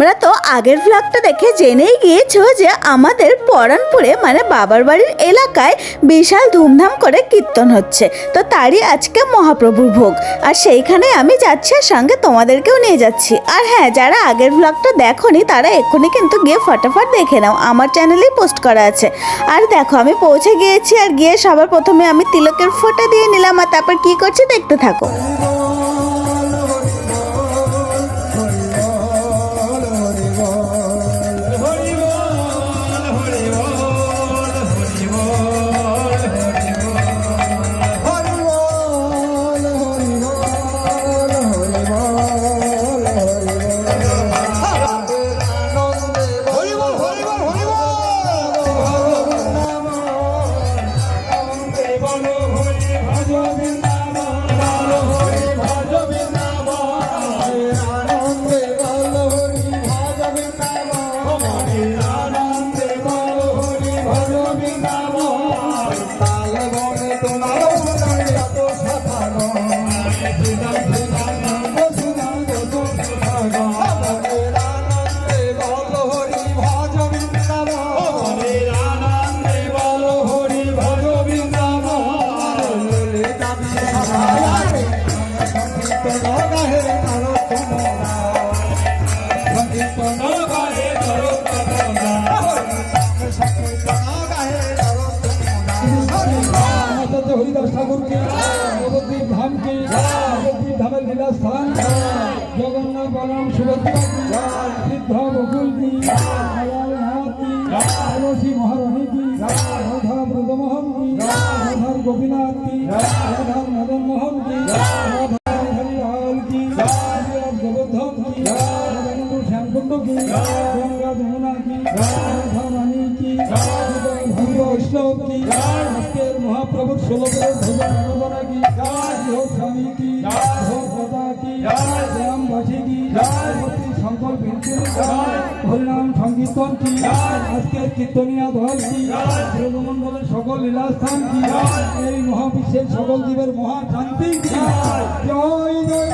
তোমরা তো আগের ব্লগটা দেখে জেনেই গিয়েছো যে আমাদের পরানপুরে মানে বাবার বাড়ির এলাকায় বিশাল ধুমধাম করে কীর্তন হচ্ছে। তো তারই আজকে মহাপ্রভুর ভোগ, আর সেইখানে আমি যাচ্ছি, আর সঙ্গে তোমাদেরকেও নিয়ে যাচ্ছি। আর হ্যাঁ, যারা আগের ব্লগটা দেখোনি তারা এক্ষুনি কিন্তু গিয়ে ফটাফট দেখে নাও, আমার চ্যানেলেই পোস্ট করা আছে। আর দেখো আমি পৌঁছে গিয়েছি, আর গিয়ে সবার প্রথমে আমি তিলকের ফোঁটা দিয়ে নিলাম, আর তারপর কি করছি দেখতে থাকো। হরিদাস ঠাকুরকে নবদ্বীপ ধামকে নবদ্বীপ ধামের লীলাস্থান জগন্নাথ বলরাম সুভদ্রা সিদ্ধ বকুলজি তুলসী মহারণী কি রাধা ব্রজমোহন কি রাধার গোপীনাথ কি রাধার মদন মোহন কি রাধা হরিলাল কি গোবর্ধন কি রাধানন্দ শ্যামকুণ্ড কি গঙ্গা যমুনা কি রাধা রানী কি ভঙ্গ বৈষ্ণব কি আজকের মহাপ্রভুর ষোলকের ভজন আরাধনা কি স্বামী কি প্রদা কি রামবাসী কি সংকল্প হরিনাম সংকীর্তন কি আজকের কীর্তনিয়া দল কি ব্রজমণ্ডলের সকল লীলাস্থান কি এই মহাবিশ্বের সকল জীবের মহাশান্তি কি জয় জয়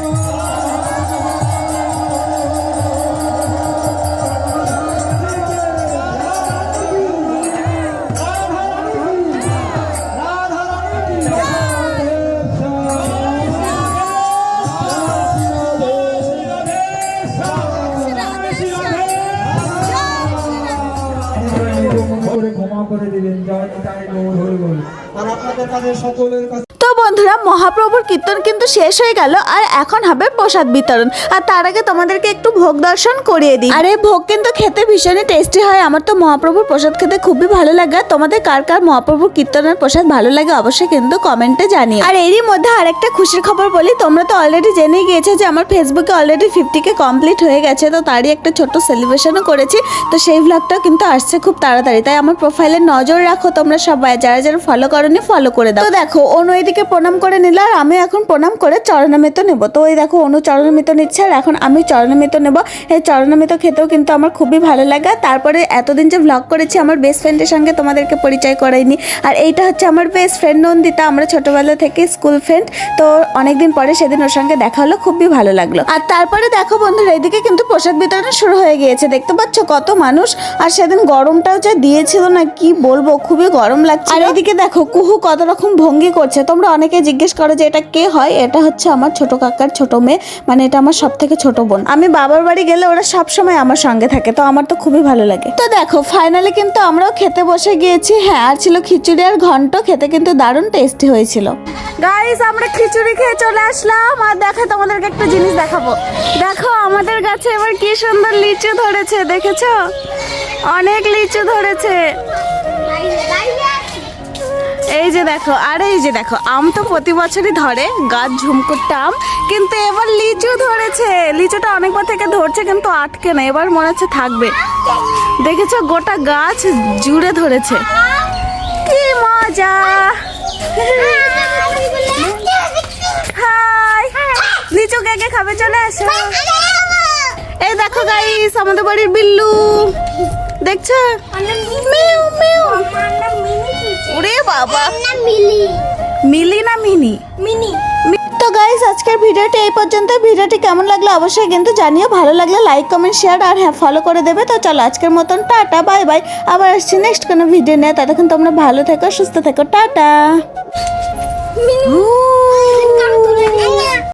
তো বন্ধুরা, মহাপ্রভুর কীর্তন কিন্তু শেষ হয়ে গেল, আর এখন হবে প্রসাদ বিতরণ। আর তার আগে তোমাদেরকে একটু ভোগ দর্শন করিয়ে দিই। আর এই ভোগ কিন্তু খেতে ভীষণই টেস্টি হয়। আমার তো মহাপ্রভুর প্রসাদ খেতে খুবই ভালো লাগে। তোমাদের কার কার মহাপ্রভুর কীর্তনের প্রসাদ ভালো লাগে অবশ্যই কিন্তু কমেন্টে জানিও। আর এরই মধ্যে আরেকটা খুশির খবর বলি, তোমরা তো অলরেডি জেনেই গিয়েছো যে আমার ফেসবুকে অলরেডি 50K কমপ্লিট হয়ে গেছে। তো তারই একটা ছোট্ট সেলিব্রেশনও করেছি। তো সেই ভ্লগটাও কিন্তু আসছে খুব তাড়াতাড়ি, তাই আমার প্রোফাইলে নজর রাখো তোমরা সবাই, যারা যারা ফলো করোনি ফলো করে দাও। তো দেখো অনু এদিকে প্রণাম করে নিল, আর আমি এখন প্রণাম করে চরণামৃত নেব। তো ওই দেখো অনু চরণামৃত নিচ্ছে, আর এখন আমি চরণামৃত নেব। এই চরণামৃত খেতেও কিন্তু আমার খুবই ভালো লাগে। তারপরে এতদিন যে ভ্লগ করেছি আমার বেস্ট ফ্রেন্ডের সঙ্গে তোমাদেরকে পরিচয় করাইনি। আর এইটা হচ্ছে আমার বেস্ট ফ্রেন্ড নন্দিতা, আমরা ছোটবেলা থেকে স্কুল ফ্রেন্ড। তো অনেকদিন পরে সেদিন ওর সঙ্গে দেখা হলো, খুবই ভালো লাগলো। আর তারপরে দেখো বন্ধুরা, এইদিকে কিন্তু প্রসাদ বিতরণ শুরু হয়ে গিয়েছে, দেখতে পাচ্ছ কত মানুষ। আর সেদিন গরমটাও যে দিয়েছিল না, কি বলবো, খুবই গরম লাগছে। আর এদিকে দেখো কুহু কত রকম ভঙ্গি করছে। তোমরা অনেকে জিজ্ঞেস করো যে এটা কে হয়। এটা হচ্ছে আমার ছোট কাকার ছোট মেয়ে, মানে এটা আমার সব থেকে ছোট বোন। আমি বাবার বাড়ি গেলে ওরা সব সময় আমার সঙ্গে থাকে, তো আমার তো খুবই ভালো লাগে। তো দেখো ফাইনালি কিন্তু আমরাও খেতে বসে গিয়েছি। হ্যাঁ, আর ছিল খিচুড়ি আর ঘন্ট, খেতে কিন্তু দারুণ টেস্টি হয়েছিল। গাইস, আমরা খিচুড়ি খেয়ে চলে আসলাম। আর দেখো তোমাদেরকে একটা জিনিস দেখাবো। দেখো আমাদের গাছে এবার কি সুন্দর লিচু ধরেছে, দেখেছো? অনেক লিচু ধরেছে। এই যে দেখো, আর এই যে দেখো, আম তো প্রতি বছরই ধরে, গাছ ঝুমকুরটা আম, কিন্তু এবার লিচু ধরেছে। লিচুটা অনেকবার থেকে ধরছে কিন্তু আটকে না, এবার মনে হচ্ছে থাকবে। দেখেছো গোটা গাছ জুড়ে ধরেছে, কি মজা। হাই, লিচু কে কে খাবে চলে আসো। এই দেখো গাইস, আমাদের বাড়ির বিল্লু, দেখছো? Mu mu. ওরে বাবা, মিলি না মিনি? মিনি। তো গাইস, আজকে আজকের ভিডিওটি এই পর্যন্ত। ভিডিওটি কেমন লাগলো অবশ্যই কিন্তু জানিও। ভালো লাগলে লাইক কমেন্ট শেয়ার আর হ্যাঁ ফলো করে দেবে। তো চলো আজকের মতন টাটা বাই বাই। আবার আসছি নেক্সট কোনো ভিডিও নিয়ে। ততক্ষণ তোমরা ভালো থেকো, সুস্থ থেকো, টাটা।